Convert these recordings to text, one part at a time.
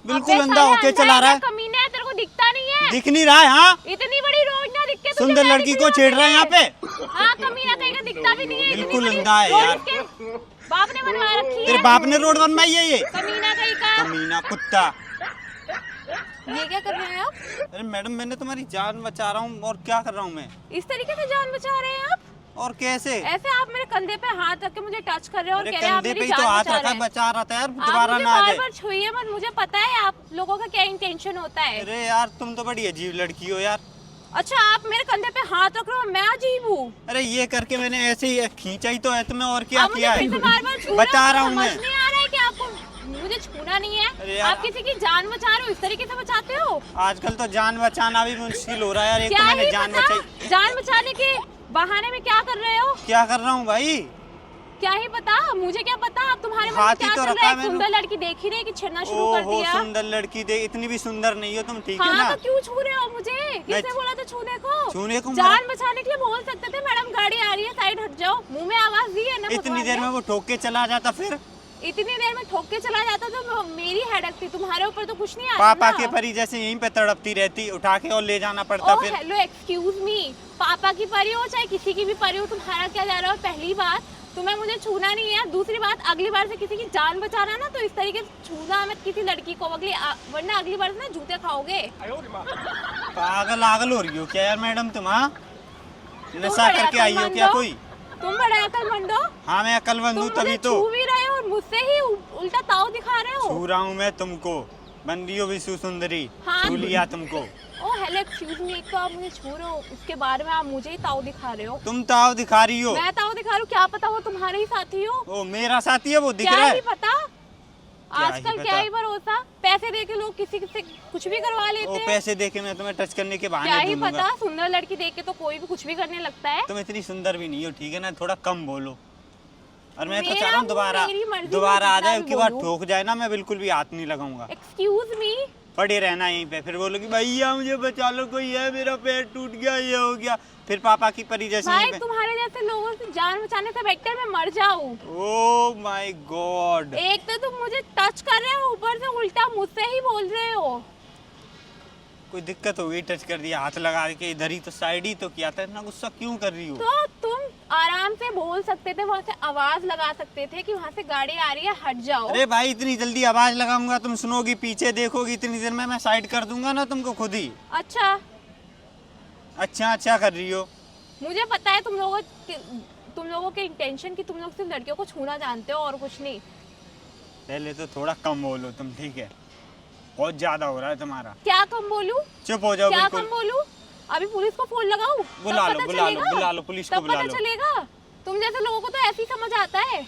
बिल्कुल अंधा होके चला रहा है। कमीना है, तेरे को दिखता नहीं है? दिख नहीं रहा है। हाँ, इतनी बड़ी रोड ना दिख के सुंदर लड़की को छेड़ रहा है यहाँ पे। हाँ, कमीना कहीं का दिखता भी नहीं है। बिल्कुल अंधा है यार। बाप ने बनवा रखी है। तेरे बाप ने रोड बनवाई है ये? कमीना कहीं का। कमीना कुत्ता। ये क्या कर रहे हैं आप? अरे मैडम, मैंने तुम्हारी जान बचा रहा हूँ। और क्या कर रहा हूँ मैं? इस तरीके से जान बचा रहे हैं आप? और कैसे? ऐसे आप मेरे कंधे पे हाथ रख के मुझे टच कर रहे हो और अरे कह रहे हैं आप कंधे पे मेरी ही तो जान हाथ बचा रखा, रहे हैं। बचा रहा था यार, आप दोबारा मुझे ना आ बार जाए। बार छुइए मत, मुझे पता है आप लोगों का क्या इंटेंशन होता है। अरे यार, तुम तो बड़ी अजीब लड़की हो यार। अच्छा, आप मेरे कंधे पे हाथ रख रहे हो, मैं अजीब हूँ? अरे ये करके मैंने ऐसे ही खींचा ही तो है तुम्हें, और क्या किया है? बार बता रहा हूँ मैं। समझ नहीं आ रहा है कि आपको मुझे छूना नहीं अरे है। यार, आप किसी की जान बचा रहे हो, इस तरीके से बचाते हो? आजकल तो जान बचाना भी मुश्किल हो रहा है यार। एक तो क्या मैंने ही जान पता, बचाई। जान बचाने के बहाने में क्या कर रहे हो? क्या कर रहा हूँ भाई? क्या ही पता, मुझे क्या पता आप तुम्हारे मन हाथ में ही क्या तो चल रखा रहा है है। मैंने। सुंदर लड़की देख ही नहीं कि छेड़ना शुरू कर ओहो, दिया। सुंदर लड़की दे, इतनी भी सुंदर नहीं हो तुम, ठीक है हाँ, ना? तो क्यों छू रहे हो मुझे? किसने बोला था छूने को? छूने को जान बचाने के लिए बोल सकते थे मैडम गाड़ी आ रही है साइड हट जाओ। मुंह में आवाज दी है ना? इतनी देर में वो ठोक के चला जाता फिर? इतनी देर में ठोक के चला जाता तो मेरी हेडक थी, तुम्हारे ऊपर तो कुछ नहीं आता पापा ना। के परी जैसे यहीं पे तड़पती रहती, उठा के और ले जाना पड़ता फिर। हेलो, एक्सक्यूज मी, पापा की परी हो चाहे किसी की भी परी हो, तुम्हारा क्या जा रहा है? पहली बात तुम्हें मुझे छूना नहीं है। दूसरी बात, अगली बार से किसी की जान बचाना ना तो इस तरीके से छूना मत किसी लड़की को, वरना अगली बार से ना जूते खाओगे। पागल आगल हो रही हो क्या यार मैडम तुम? हाँ, नशा करके आई हो क्या कोई? तुम बड़े अकलमंद हो। हाँ, मैं अकलमंद हूँ तभी तो छू भी रहे हो और मुझसे ही उल्टा ताव दिखा रहे हो। छू रहा हूँ मैं तुमको। बन रही हो विश्व सुंदरी। हाँ। छू लिया तुमको। ओ हेलो, एक्सक्यूज मी, एक तो आप मुझे छू रहे हो, उसके बारे में आप मुझे ही ताव दिखा रहे हो। तुम ताव दिखा रही हो? मैं ताव दिखा रही हूँ? क्या पता वो तुम्हारे ही साथी हो। ओ, मेरा साथी है वो, दिख क्या रहा ही है? पता, आजकल पता? क्या ही भरोसा। पैसे दे के लोग किसी से कुछ भी करवा लेते ओ, हैं। पैसे देके मैं तुम्हें टच करने के क्या बहाने ही ढूंढूंगा। पता, सुंदर लड़की देख के तो कोई भी कुछ भी करने लगता है। तुम इतनी सुंदर भी नहीं हो, ठीक है ना? थोड़ा कम बोलो। और मैं तो मेरा चाह रहा हूँ मेरी मर्जी, दोबारा मैं आ जाए, जितना उसके भी बाद बोलूं। ठोक जाए ना, मैं बिल्कुल भी हाथ नहीं लगाऊंगा। एक्सक्यूज मी, पड़े रहना यहीं पे, फिर बोलो कि भैया मुझे बचा लो, कोई है, मेरा पैर टूट गया, ये हो गया, फिर पापा की परी जैसे भाई यहीं पे। तुम्हारे जैसे लोगों से जान बचाने से बेटर मैं मर जाऊं। Oh my God. एक तो तुम मुझे टच कर रहे हो, ऊपर से उल्टा मुझसे ही बोल रहे हो। कोई दिक्कत हो गई? टच कर दिया, हाथ लगा के इधर ही तो, साइड ही तो किया था। इतना गुस्सा क्यों कर रही हो? तो तुम आराम से बोल सकते थे, वहाँ से आवाज लगा सकते थे कि वहाँ से गाड़ी आ रही है, हट जाओ। अरे भाई, इतनी जल्दी आवाज लगाऊंगा तुम सुनोगी, पीछे देखोगी, इतनी देर में मैं साइड कर दूंगा ना तुमको खुद ही। अच्छा, अच्छा कर रही हो। मुझे पता है तुम लोगों के इंटेंशन की, तुम लोग सिर्फ लड़कियों को छूना जानते हो और कुछ नहीं। पहले तो थोड़ा कम बोलो तुम, ठीक है? बहुत ज्यादा हो रहा है तुम्हारा। क्या कम बोलूं? चुप हो जाओ क्या बिल्कुल। कम बोलूं? अभी पुलिस को फोन लगाऊं? बुला लो बुला लो पुलिस को बुला पता लो। चलेगा। तुम जैसे लोगों को तो ऐसे ही समझ आता है।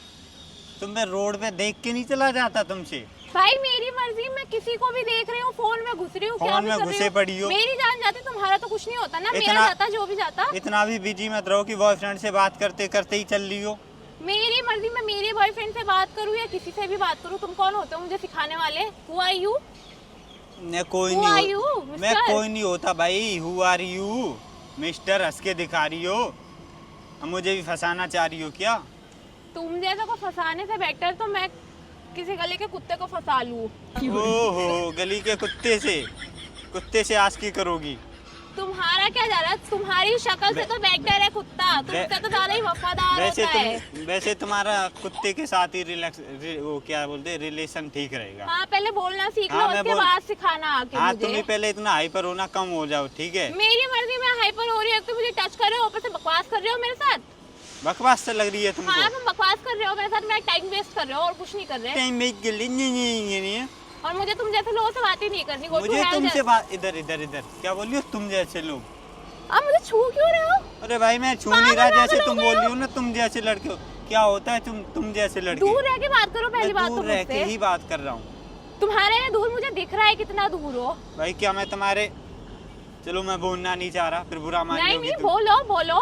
तुम्हें रोड पे देख के नहीं चला जाता तुमसे? भाई मेरी मर्जी, मैं किसी को भी देख रही हूँ, फोन में घुस रही हूँ, क्या फोन भी में कर रही घुसे हूँ। पड़ी हो। मेरी जान जाती, तुम्हारा तो कुछ नहीं होता ना। मेरा इतना- जाता जो भी जाता। इतना भी बिजी मत रहो कि बॉयफ्रेंड से बात करते करते ही चल रही हो। मेरी मर्जी, मैं मेरे बॉयफ्रेंड से बात करूँ या किसी से भी बात करूँ। तुम कौन होते हो मुझे सिखाने वाले? Who are you? मैं कोई Who नहीं are you, मैं mister? कोई नहीं होता भाई। Who are you mister? हंस के दिखा रही हो। अब मुझे भी फंसाना चाह रही हो क्या? तुम जैसा को फंसाने से बेटर तो मैं किसी गले के कुत्ते को फंसा लूं। ओहो, गली के कुत्ते से आस्की करोगी? तुम्हारा क्या जा रहा है? तुम्हारी शक्ल से तो बेटर है कुत्ता, तुमसे तो ज्यादा ही वफादार होता है। वैसे तुम्हारा कुत्ते के साथ ही वो क्या बोलते हैं, रिलेशन ठीक रहेगा। हाँ, पहले बोलना सीख लो, हाँ, मैं उसके बाद सिखाना आके हाँ, मुझे। तुम ही पहले इतना हाइपर होना कम हो जाओ, ठीक है? मेरी मर्जी, मैं हाइपर हो रही हूँ तो मुझे टच कर रहे हो, ऊपर से बकवास कर रहे हो मेरे साथ। बकवास से लग रही है तुमको? हाँ, तुम बकवास कर रहे हो मेरे साथ, मैं टाइम वेस्ट कर रहे हो और कुछ नहीं कर रहे। टाइम वेस्ट कर ली? नहीं है। और मुझे तुम जैसे लोगों से बात ही नहीं करनी। मुझे तुमसे बात इधर क्या बोलियो? तुम जैसे लोग। अब मुझे छू क्यों रहे हो? अरे भाई, मैं छू नहीं रहा, जैसे तुम बोल रही हो ना, तुम जैसे लड़के हो। क्या होता है तुम जैसे लड़के? दूर रह के बात करो पहली बात तो दूर रह के मुझसे। ही बात कर रहा हूँ। तुम्हारे यहाँ दूर मुझे दिख रहा है कितना दूर हो। भाई क्या मैं तुम्हारे, चलो मैं बोलना नहीं चाह रहा, फिर बुरा मान नहीं लोगी नहीं, तुम। बोलो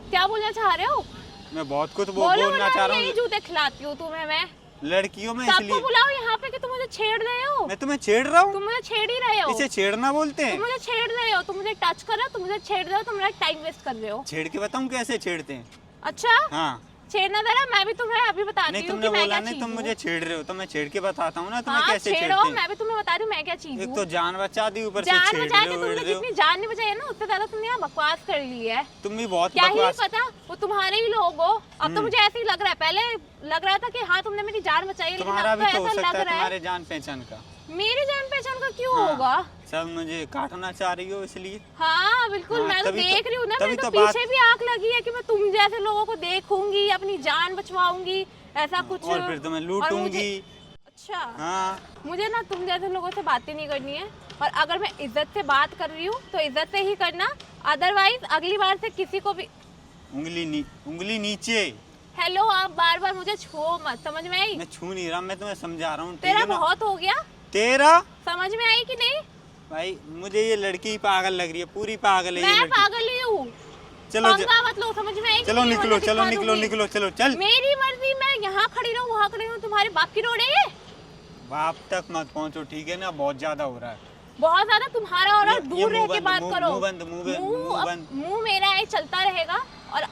क्या बोलना चाह रहे हो? मैं बहुत कुछ बोलो, बोलना चाह रहा यही हूँ जूते खिलाती हूँ तुम्हें मैं। लड़कियों में, सबको इसलिए बुलाओ यहाँ पे कि तुम मुझे छेड़ रहे हो। मैं तुम्हें छेड़ रहा हूँ। तुम मुझे छेड़ ही रहे हो। इसे छेड़ना बोलते तुम हैं? मुझे छेड़ रहे हो, तुम मुझे टच कर रहे हो, तुम मुझे छेड़ रहे हो, तुम मेरा टाइम वेस्ट कर रहे हो। छेड़ के बताऊँ कैसे छेड़ते हैं? अच्छा, हाँ, छेड़ना जरा, मैं भी तुम्हें अभी बताती नहीं हूँ तुमने कि मैं बोला क्या नहीं, चीज तुम हूँ। मुझे छेड़ रहे हो तो मैं छेड़ के बताता हूँ ना तुम्हें हाँ कैसे छेड़ो, छेड़ते मैं भी तुम्हें बता रही हूँ मैं क्या चीज हैं। एक हूँ। तो जान बचा दी, ऊपर से जान छेड़ बचा रहे के हो, तुमने उड़ रहे हो। जितनी जान नहीं बचाई है ना, उससे ज्यादा तुमने यहाँ बकवास कर ली है। तुम भी बहुत क्या ही बकवास। पता वो तुम्हारे ही लोग हो। अब तो मुझे ऐसे ही लग रहा है, पहले लग रहा था कि हाँ तुमने मेरी जान बचाई है, लेकिन तुम्हारा अब भी तो तो हो ऐसा सकता लग है, रहा है तुम्हारे जान पहचान का। मेरी जान पहचान का क्यों हाँ, होगा। सब मुझे काटना चाह रही हो इसलिए। हाँ बिल्कुल, हाँ, मैं तो तभी तो- देख रही हूँ ना, तभी मेरे तो तो बात- पीछे भी आंख लगी है कि मैं तुम जैसे लोगों को देखूंगी, अपनी जान बचवाऊंगी, ऐसा कुछ। और फिर तुम्हें लूटूंगी। अच्छा हाँ मुझे ना तुम जैसे लोगों से बातें नहीं करनी है, और अगर मैं इज्जत से बात कर रही हूँ तो इज्जत से ही करना, अदरवाइज अगली बार से किसी को भी उंगली नीचे। हेलो, आप बार बार मुझे छुओ मत, समझ में आई। मैं छू नहीं रहा, मैं तुम्हें समझा रहा हूँ। ठीक तेरा है ना? बहुत हो गया, तेरा समझ में आई कि नहीं। भाई मुझे ये लड़की पागल लग रही है, पूरी पागल है ये मैं लड़की। पागल ही हूँ, चलो पंगा मत लो, समझ में आई कि चलो नहीं, निकलो, वरना चलो दिखा निकलो, दूंगी। निकलो, चलो चल। मेरी मर्जी, मैं यहाँ खड़ी रहूँ वहाँ खड़ी रहूँ, तुम्हारे बाप की रोड है ये। बाप तक मत पहुंचो, ठीक है ना? बहुत ज्यादा हो रहा है। बहुत ज्यादा तुम्हारा, और ये दूर रह मुंह के बंद, बात मुंह- करो। मुंह बंद, मुंह बंद। मुंह मेरा है, चलता रहेगा, और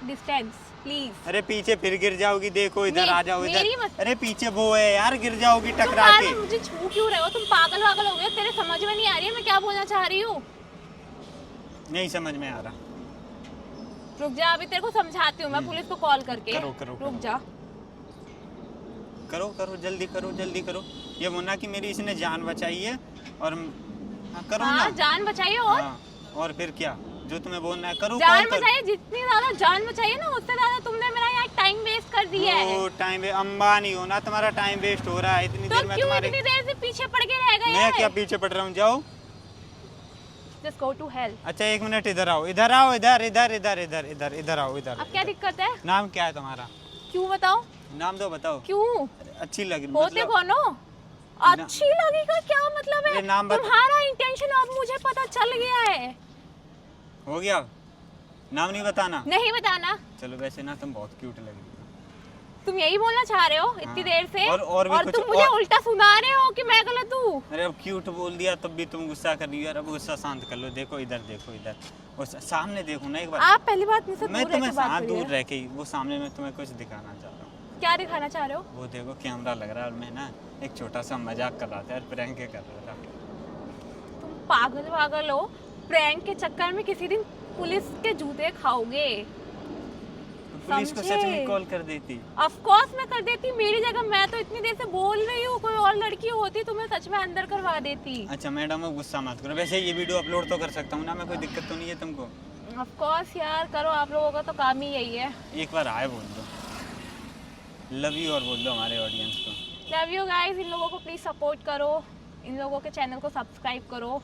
डिस्टेंस प्लीज। अरे पीछे फिर गिर जाओगी, देखो इधर नहीं, आ जाओ मेरी इधर। मत- अरे पीछे वो है यार, गिर जाओगी तुम टकरा बार के। बार मुझे छू क्यों रहे हो, तुम पागल वागल हो गए, तेरे समझ में नहीं आ रही है मैं क्या बोलना चाह रही हूँ। नहीं समझ में आ रहा। रुक जा, अभी तेरे को समझाती हूँ मैं पुलिस को कॉल करके। करो, करो, रुक करो। जा। करो करो, जल्दी करो, जल्दी करो। ये बोलना कि मेरी इसने जान बचाई है, और हाँ, करो ना। हाँ जान बचाइए, और हाँ, और फिर क्या जो तुम्हें बोलना है करो। जान कॉल करो। बचाइए, जितनी ज्यादा जान बचाइए ना, उससे ज्यादा तुमने मेरा यहाँ टाइम वेस्ट कर दिया है। वो टाइम अंबानी हो ना, तुम्हारा टाइम वेस्ट हो रहा है इतनी तो देर में क्यों तुम्हारे। इतनी देर से पीछे पड़ के रह गए? मैं क्या पीछे पड़ रहा हूँ, जाओ। Just go to hell. अच्छा एक मिनट, इधर आओ, इधर आओ, इधर इधर इधर इधर इधर इधर आओ, इधर। अब क्या दिक्कत है? नाम क्या है तुम्हारा? क्यों बताओ? नाम दो, बताओ। क्यों अच्छी लग रही होते मतलब। कौन हो? अच्छी लगेगा क्या मतलब है? अरे नाम बता। तुम्हारा इंटेंशन अब मुझे पता चल गया है। हो गया, नाम नहीं बताना। नहीं बताना। चलो वैसे ना तुम बहुत क्यूट लग रही हो। तुम यही बोलना चाह रहे हो इतनी हाँ। देर से? और भी कुछ तुम मुझे और- उल्टा सुना रहे हो कि मैं गलत हूँ। अरे अब क्यूट बोल दिया तब भी तुम गुस्सा कर रही हो यार। अब गुस्सा शांत कर लो, देखो इधर, देखो इधर, उस सामने देखो ना एक बार। आप पहली बात मुझसे मैं दूर रह तुम्हें के बात हाँ करिए। दूर रह के ही, वो सामने में तुम्हें कुछ दिखाना चाह रहा हूँ। क्या दिखाना चाह रहे हो? वो देखो कैमरा लग रहा है, और मैं ना एक छोटा सा मजाक कर रहा था यार, प्रैंक कर रहा था। तुम पागल वागल हो, प्रैंक के चक्कर में किसी दिन पुलिस के जूते खाओगे। तो पुलिस को सच में समझे? कॉल कर देती। ऑफ कोर्स मैं कर देती, मेरी जगह मैं तो इतनी देर से बोल रही हूँ, कोई और लड़की होती तो मैं सच में अंदर करवा देती। अच्छा मैडम अब गुस्सा मत करो, वैसे ये वीडियो अपलोड तो कर सकता हूँ ना मैं, कोई दिक्कत तो नहीं है तुमको? ऑफ कोर्स यार करो, आप लोगों का तो काम ही यही है। एक बार आए बोल दो लव यू, और बोल दो हमारे ऑडियंस को। Love you guys. इन लोगों को प्लीज सपोर्ट करो, इन लोगों के चैनल को सब्सक्राइब करो।